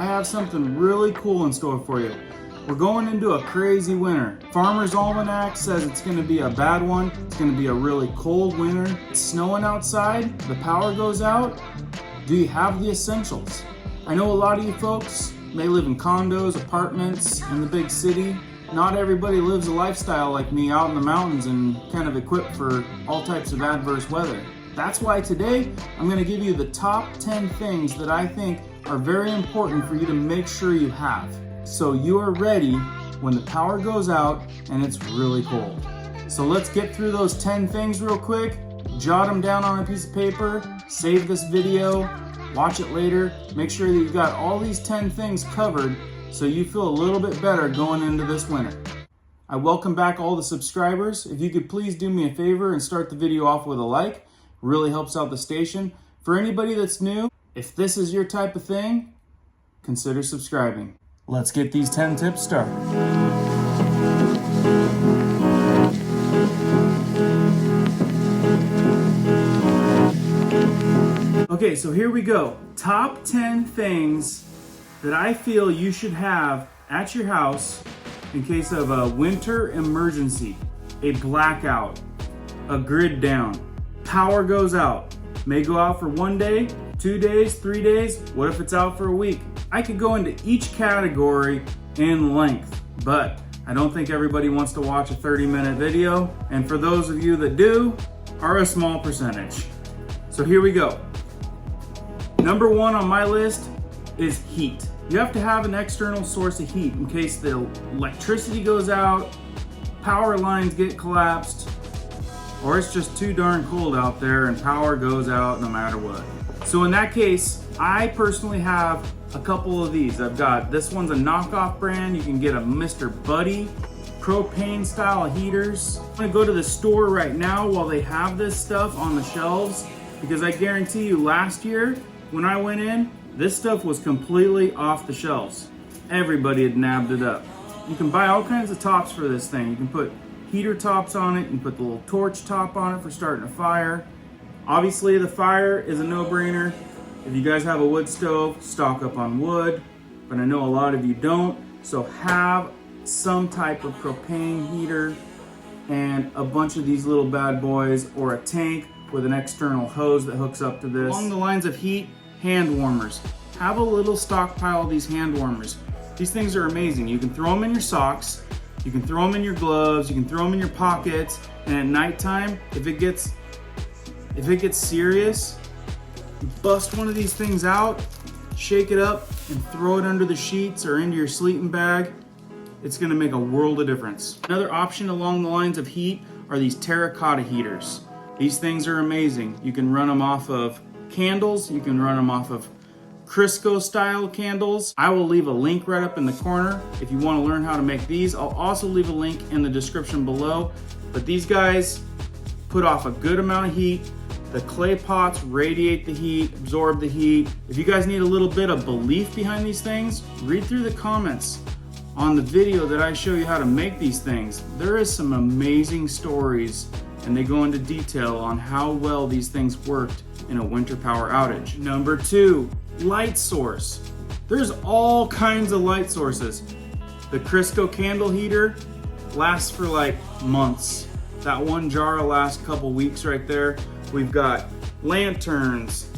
I have something really cool in store for you. We're going into a crazy winter. Farmer's Almanac says it's gonna be a bad one. It's gonna be a really cold winter. It's snowing outside, the power goes out. Do you have the essentials? I know a lot of you folks may live in condos, apartments, in the big city. Not everybody lives a lifestyle like me out in the mountains and kind of equipped for all types of adverse weather. That's why today I'm gonna give you the top 10 things that I think are very important for you to make sure you have, so you are ready when the power goes out and it's really cold. So let's get through those 10 things real quick, jot them down on a piece of paper, save this video, watch it later, make sure that you've got all these 10 things covered so you feel a little bit better going into this winter. I welcome back all the subscribers. If you could please do me a favor and start the video off with a like, it really helps out the station. For anybody that's new, if this is your type of thing, consider subscribing. Let's get these 10 tips started. Okay, so here we go. Top 10 things that I feel you should have at your house in case of a winter emergency, a blackout, a grid down, power goes out, may go out for 1 day, 2 days, 3 days, what if it's out for a week? I could go into each category in length, but I don't think everybody wants to watch a 30-minute video, and for those of you that do, are a small percentage. So here we go. Number one on my list is heat. You have to have an external source of heat in case the electricity goes out, power lines get collapsed, or it's just too darn cold out there and power goes out no matter what. So in that case, I personally have a couple of these. I've got, this one's a knockoff brand. You can get a Mr. Buddy propane style heaters. I'm gonna go to the store right now while they have this stuff on the shelves, because I guarantee you last year when I went in, this stuff was completely off the shelves. Everybody had nabbed it up. You can buy all kinds of tops for this thing. You can put heater tops on it, you can put the little torch top on it for starting a fire. Obviously the fire is a no-brainer. If you guys have a wood stove, stock up on wood, but I know a lot of you don't, so have some type of propane heater and a bunch of these little bad boys, or a tank with an external hose that hooks up to this. Along the lines of heat, hand warmers. Have a little stockpile of these hand warmers. These things are amazing. You can throw them in your socks, you can throw them in your gloves, you can throw them in your pockets, and at nighttime, if it gets serious, bust one of these things out, shake it up, and throw it under the sheets or into your sleeping bag. It's gonna make a world of difference. Another option along the lines of heat are these terracotta heaters. These things are amazing. You can run them off of candles, you can run them off of CRISCO style candles. I will leave a link right up in the corner if you want to learn how to make these. I'll also leave a link in the description below. But these guys put off a good amount of heat. The clay pots radiate the heat, absorb the heat. If you guys need a little bit of belief behind these things, read through the comments on the video that I show you how to make these things. There is some amazing stories, and they go into detail on how well these things worked in a winter power outage. Number two, light source. There's all kinds of light sources. The CRISCO candle heater lasts for like months. That one jar will last a couple weeks right there. We've got lanterns.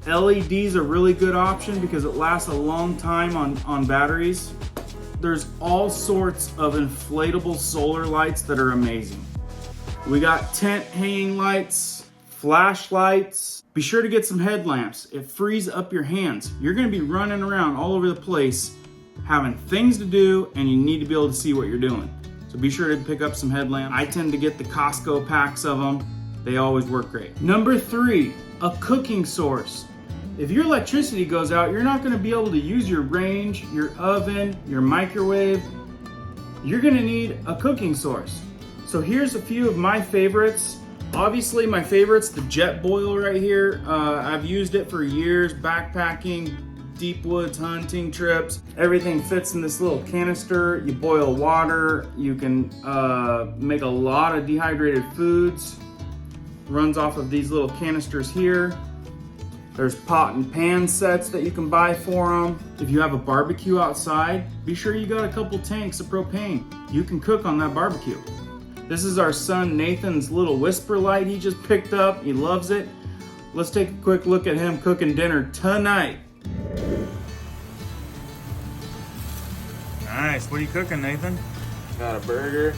LED's a really good option because it lasts a long time on batteries. There's all sorts of inflatable solar lights that are amazing. We got tent hanging lights, flashlights. Be sure to get some headlamps. It frees up your hands. You're gonna be running around all over the place having things to do, and you need to be able to see what you're doing. So be sure to pick up some headlamps. I tend to get the Costco packs of them. They always work great. Number three, a cooking source. If your electricity goes out, you're not gonna be able to use your range, your oven, your microwave. You're gonna need a cooking source. So here's a few of my favorites. Obviously my favorite's the jet boil right here. I've used it for years, backpacking, deep woods hunting trips. Everything fits in this little canister. You boil water. You can make a lot of dehydrated foods. Runs off of these little canisters here. There's pot and pan sets that you can buy for them. If you have a barbecue outside, be sure you got a couple tanks of propane. You can cook on that barbecue. This is our son Nathan's little whisper light he just picked up. He loves it. Let's take a quick look at him cooking dinner tonight. Nice. What are you cooking, Nathan? Got a burger.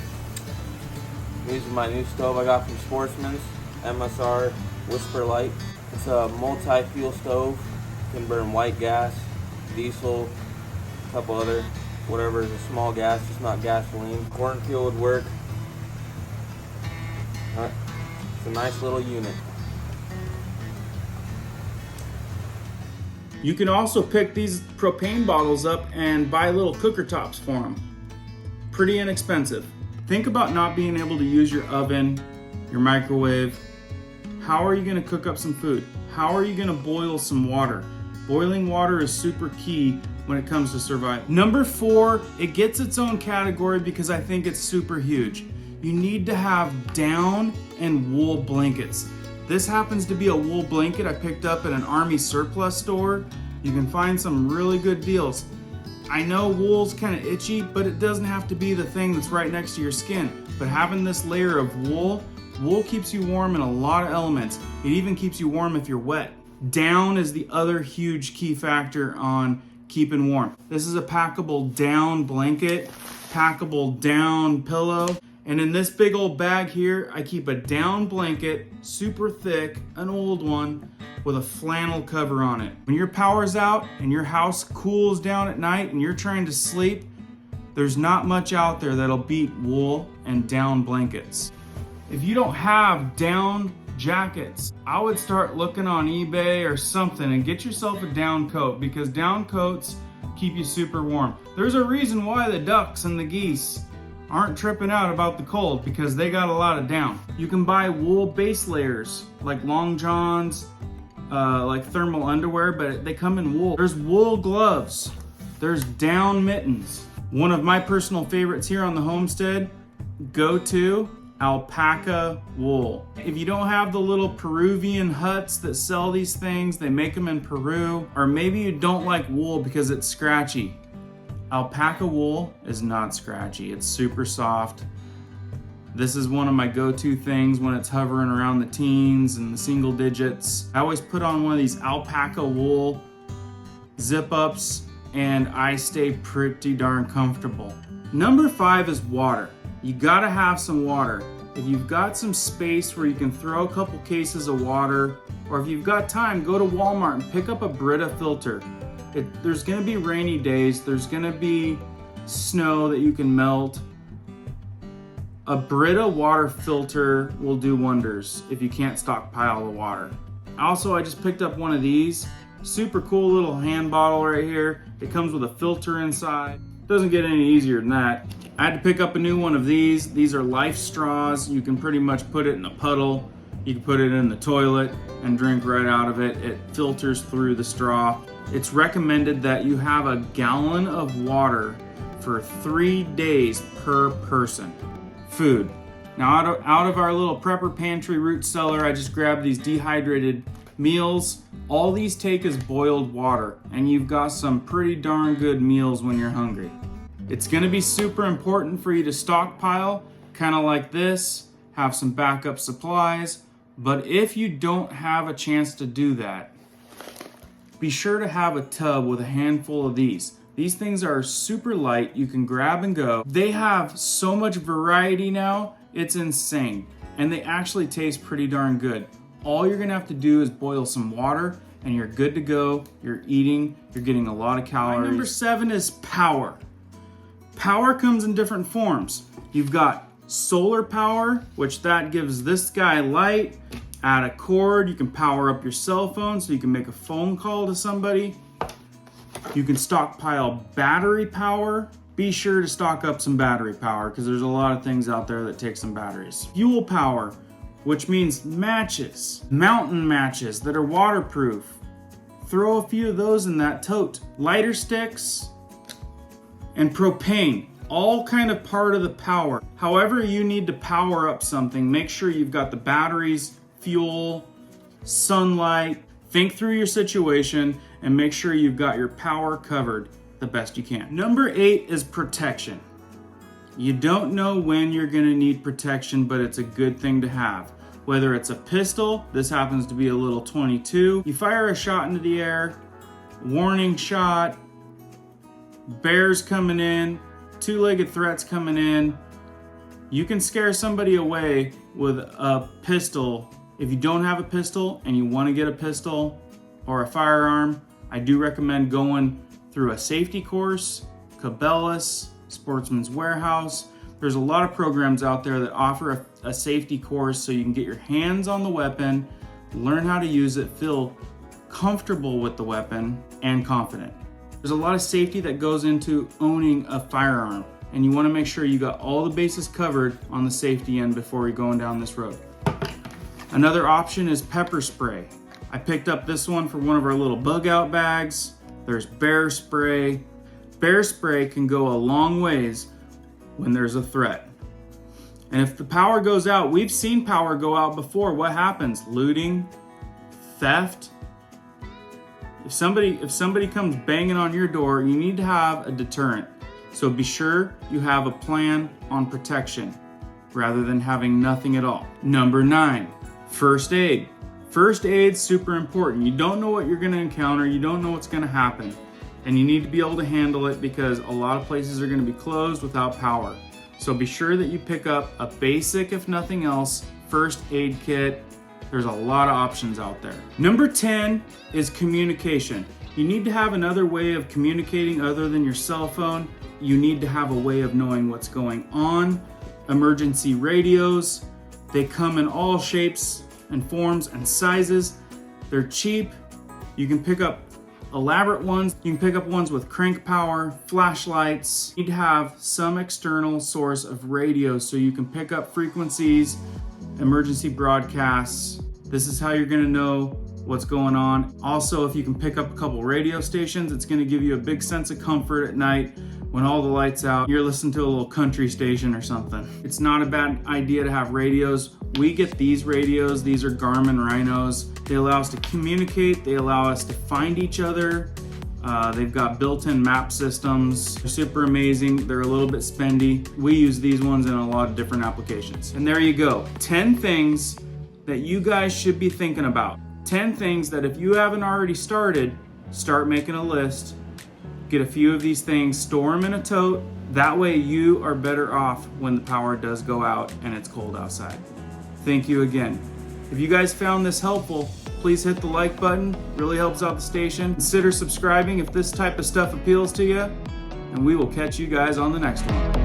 I'm using my new stove I got from Sportsman's, MSR Whisper Light. It's a multi-fuel stove. Can burn white gas, diesel, a couple other, whatever is a small gas, just not gasoline. Corn fuel would work. It's a nice little unit. You can also pick these propane bottles up and buy little cooker tops for them. Pretty inexpensive. Think about not being able to use your oven, your microwave. How are you gonna cook up some food? How are you gonna boil some water? Boiling water is super key when it comes to survival. Number 4, it gets its own category because I think it's super huge. You need to have down and wool blankets. This happens to be a wool blanket I picked up at an Army surplus store. You can find some really good deals. I know wool's kind of itchy, but it doesn't have to be the thing that's right next to your skin. But having this layer of wool keeps you warm in a lot of elements. It even keeps you warm if you're wet. Down is the other huge key factor on keeping warm. This is a packable down blanket, packable down pillow. And in this big old bag here, I keep a down blanket, super thick, an old one, with a flannel cover on it. When your power's out and your house cools down at night and you're trying to sleep, there's not much out there that'll beat wool and down blankets. If you don't have down jackets, I would start looking on eBay or something and get yourself a down coat, because down coats keep you super warm. There's a reason why the ducks and the geese aren't tripping out about the cold, because they got a lot of down. You can buy wool base layers like long johns, like thermal underwear, but they come in wool. There's wool gloves, there's down mittens. One of my personal favorites here on the homestead, go to alpaca wool. If you don't have the little Peruvian huts that sell these things, they make them in Peru, or maybe you don't like wool because it's scratchy. Alpaca wool is not scratchy. It's super soft. This is one of my go-to things when it's hovering around the teens and the single digits. I always put on one of these alpaca wool zip-ups and I stay pretty darn comfortable. Number 5 is water. You gotta have some water. If you've got some space where you can throw a couple cases of water, or if you've got time, go to Walmart and pick up a Brita filter. There's gonna be rainy days, there's gonna be snow that you can melt. A Brita water filter will do wonders if you can't stockpile the water. Also, I just picked up one of these. Super cool little hand bottle right here. It comes with a filter inside. Doesn't get any easier than that. I had to pick up a new one of these. These are Life straws. You can pretty much put it in a puddle. You can put it in the toilet and drink right out of it. It filters through the straw. It's recommended that you have a gallon of water for 3 days per person. Food. Now out of our little prepper pantry root cellar, I just grabbed these dehydrated meals. All these take is boiled water, and you've got some pretty darn good meals when you're hungry. It's gonna be super important for you to stockpile, kind of like this, have some backup supplies, but if you don't have a chance to do that, be sure to have a tub with a handful of these. These things are super light, you can grab and go. They have so much variety now, it's insane. And they actually taste pretty darn good. All you're gonna have to do is boil some water and you're good to go. You're eating, you're getting a lot of calories. Number 7 is power. Power comes in different forms. You've got solar power, which that gives this guy light. Add a cord, you can power up your cell phone so you can make a phone call to somebody. You can stockpile battery power. Be sure to stock up some battery power because there's a lot of things out there that take some batteries. Fuel power, which means matches, mountain matches that are waterproof. Throw a few of those in that tote. Lighter sticks and propane, all kind of part of the power. However you need to power up something, make sure you've got the batteries, fuel, sunlight, Think through your situation and make sure you've got your power covered the best you can. Number 8 is protection. You don't know when you're gonna need protection, but it's a good thing to have. Whether it's a pistol, this happens to be a little .22, you fire a shot into the air, warning shot, bears coming in, two-legged threats coming in, you can scare somebody away with a pistol. If you don't have a pistol and you want to get a pistol or a firearm, I do recommend going through a safety course, Cabela's, Sportsman's Warehouse. There's a lot of programs out there that offer a safety course so you can get your hands on the weapon, learn how to use it, feel comfortable with the weapon, and confident. There's a lot of safety that goes into owning a firearm, and you want to make sure you got all the bases covered on the safety end before you're going down this road. Another option is pepper spray. I picked up this one for one of our little bug out bags. There's bear spray. Bear spray can go a long ways when there's a threat. And if the power goes out, we've seen power go out before. What happens? Looting, theft. If somebody comes banging on your door, you need to have a deterrent. So be sure you have a plan on protection rather than having nothing at all. Number 9, first aid. First aid's super important. You don't know what you're gonna encounter, you don't know what's gonna happen, and you need to be able to handle it because a lot of places are gonna be closed without power. So be sure that you pick up a basic, if nothing else, first aid kit. There's a lot of options out there. Number 10 is communication. You need to have another way of communicating other than your cell phone. You need to have a way of knowing what's going on. Emergency radios, they come in all shapes and forms and sizes. They're cheap. You can pick up elaborate ones. You can pick up ones with crank power, flashlights. You need to have some external source of radio so you can pick up frequencies, emergency broadcasts. This is how you're gonna know what's going on. Also, if you can pick up a couple radio stations, it's gonna give you a big sense of comfort at night when all the lights out, you're listening to a little country station or something. It's not a bad idea to have radios. We get these radios, these are Garmin Rhinos. They allow us to communicate, they allow us to find each other. They've got built-in map systems. They're super amazing, they're a little bit spendy. We use these ones in a lot of different applications. And there you go, 10 things that you guys should be thinking about. 10 things that if you haven't already started, start making a list. Get a few of these things, store them in a tote. That way you are better off when the power does go out and it's cold outside. Thank you again. If you guys found this helpful, please hit the like button. It really helps out the station. Consider subscribing if this type of stuff appeals to you. And we will catch you guys on the next one.